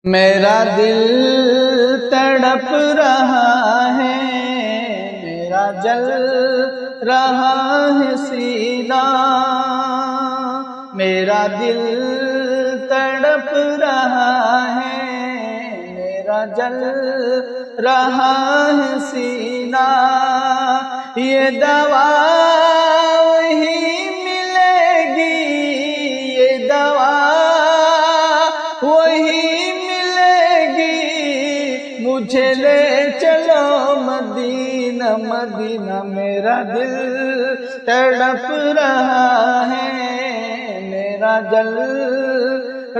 میرا دل تڑپ رہا ہے، میرا جل رہا ہے سینہ، میرا دل تڑپ رہا ہے، میرا جل رہا ہے سینہ، یہ دوا وہی ملے گی، یہ دوا وہی مجھے لے چلو مدینہ مدینہ، میرا دل تڑپ رہا ہے، میرا جل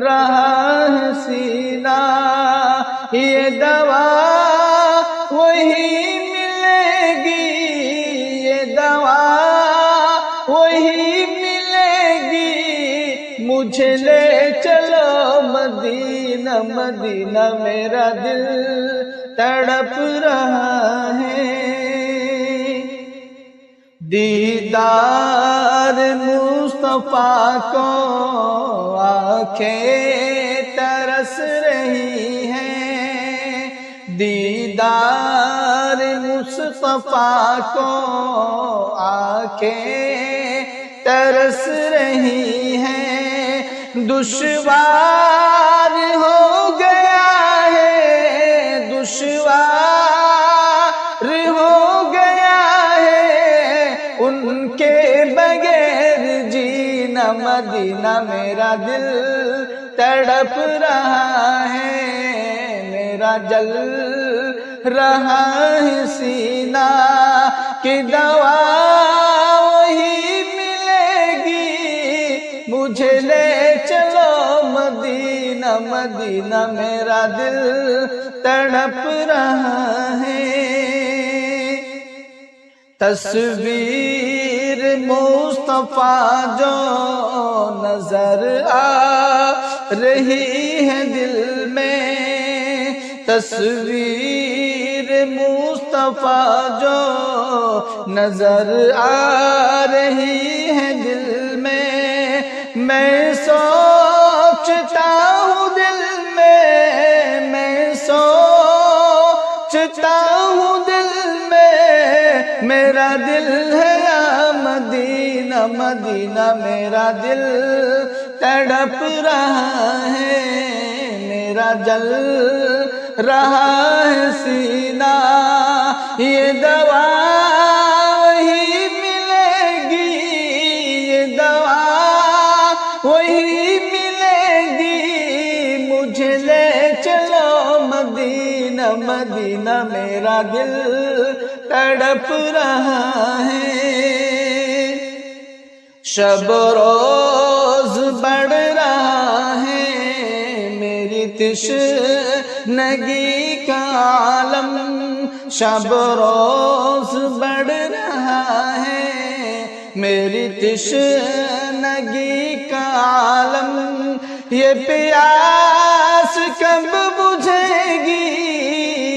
رہا ہے سینہ، یہ دوا وہی ملے گی، یہ دوا وہی ملے گی، مجھے لے چلو مدینہ مدینہ، میرا دل تڑپ رہا ہے۔ دیدار مصطفیٰ کو آنکھیں ترس رہی ہیں، دیدار مصطفیٰ کو آنکھیں ترس رہی ہیں، دشوار ہو گیا ہے، دشوار ہو گیا ہے ان کے بغیر جینا، مدینہ میرا دل تڑپ رہا ہے، میرا جل رہا ہے سینہ، کہ دوا وہی ملے گی، مجھے لے چلو مدینہ مدینہ، میرا دل تڑپ رہا ہے۔ تصویر مصطفیٰ جو نظر آ رہی ہے دل میں، تصویر مصطفیٰ جو نظر آ رہی ہے دل میں، میں سوچتا ہوں دل میں، میں سوچتا ہوں دل میں، میرا دل ہے یا مدینہ مدینہ، میرا دل تڑپ رہا ہے، میرا جل رہا ہے سینہ، یہ دوا وہی ملے گی، یہ دوا وہی ملے گی، مجھے لے چلو مدینہ مدینہ، میرا دل تڑپ رہا ہے۔ شب روز بڑھ رہا ہے میری تشنگی کا عالم، شب روز بڑھ رہا ہے میری تشنگی کا عالم، یہ پیاس کب بجھے گی،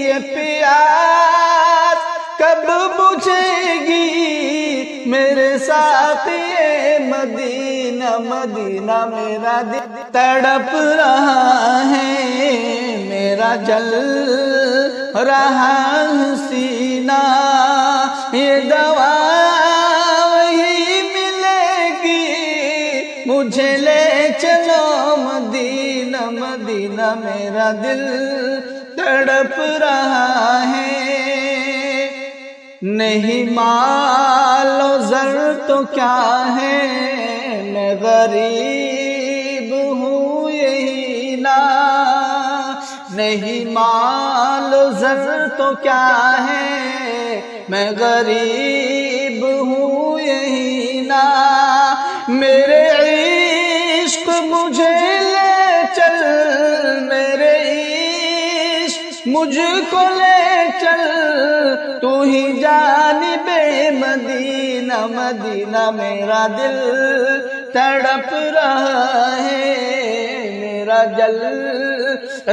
یہ پیاس کب بجھے گی، میرے ساقی مدینہ مدینہ، میرا دل تڑپ رہا ہے، میرا جل رہا سینہ، یہ دوا وہی ملے گی، مجھے لے چلو مدینہ مدینہ، میرا دل تڑپ رہا ہے۔ نہیں مال و زر تو کیا ہے، میں غریب ہوں یہی نا، نہیں مال و زر تو کیا ہے، میں غریب ہوں یہی نا، میرے عشق مجھے لے چل، میرے عشق مجھ کو لے چل، تو ہی جانب مدینہ مدینہ، میرا دل تڑپ رہا ہے، میرا جل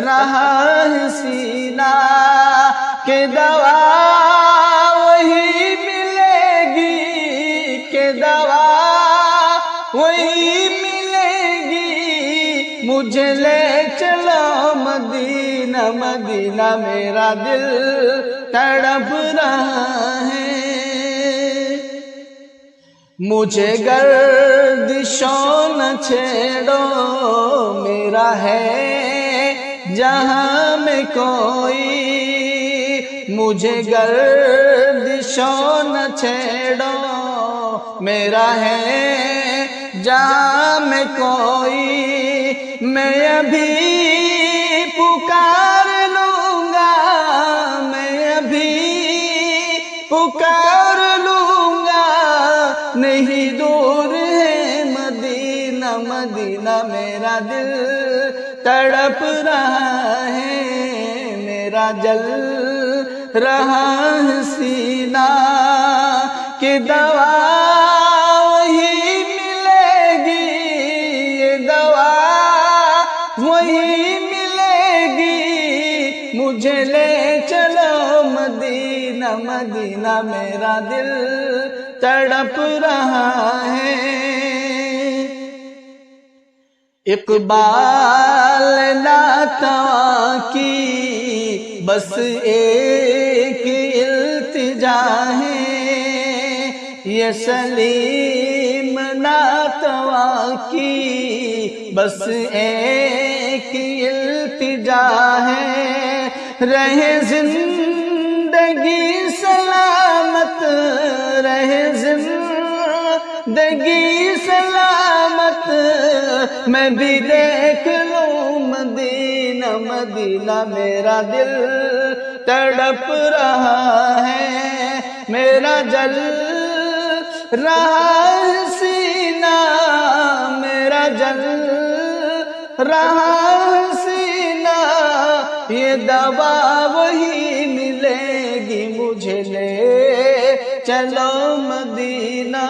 رہا ہے سینہ، کہ دوا وہی ملے گی، کہ دوا وہی ملے گی، مجھے لے چلو مدینہ مدینہ میرا دل تڑپ رہا ہے۔ مجھے گردشوں نہ چھیڑو، میرا ہے جہاں میں کوئی، مجھے گردشوں نہ چھیڑو، میرا ہے جہاں میں کوئی، میں ابھی پکار لوں گا، میں ابھی پکار لوں گا، نہیں دور ہے مدینہ مدینہ میرا دل تڑپ رہا ہے، میرا جل رہا ہے سینہ کہ دوا وہی ملے گی، یہ دوا وہی ملے گی، مجھے لے چلو مدینہ مدینہ میرا دل تڑپ رہا ہے۔ اقبال ناتواں کی بس ایک التجا ہے، یہ سلیم ناتواں کی بس ایک التجا ہے، رہے زندگی سلامت، رہے زندگی سلامت، میں بھی دیکھ لوں مدینہ مدینہ میرا دل تڑپ رہا ہے، میرا جل رہا ہے سینہ، میرا جل رہا ہے سینہ، یہ دوا وہی ملے گی، مجھے لے چلو مدینہ